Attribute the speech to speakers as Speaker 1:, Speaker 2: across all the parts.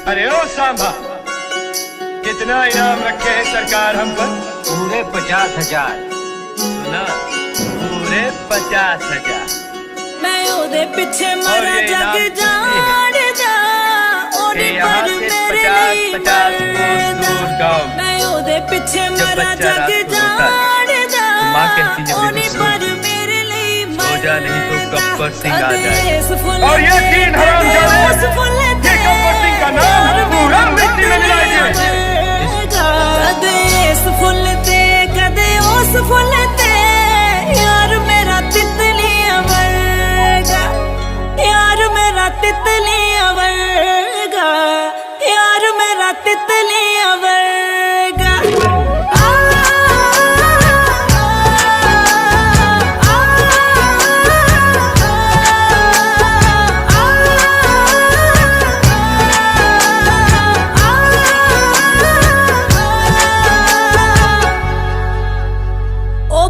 Speaker 1: अरे ओ सांभा, कितना इनाम रखे हैं सरकार हम पर?
Speaker 2: पूरे 50,000।
Speaker 1: सुना, पूरे 50,000।
Speaker 3: मैं ओदे पीछे मरा जग जान जा, ओने पर मेरे लिए
Speaker 1: 50 कोस गाँव
Speaker 3: मैं ओदे पीछे मरा जग जान जा, ओने पर मेरे लिए
Speaker 1: हो जा, नहीं तो गब्बर सिंह आ जाए।
Speaker 3: और
Speaker 1: ये 3 हरामजादे, ये गब्बर सिंह का नाम पूरा मिट्टी में मिलाइए।
Speaker 3: कदे इस फुल ते कदे उस फुल ते, यार मेरा तितलियां वर्गा, यार मेरा तितलियां वर्गा, यार मेरा तितलियां वर्गा।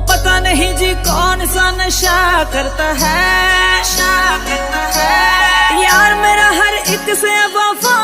Speaker 3: पता नहीं जी कौन सा नशा करता है, यार मेरा हर एक से वफा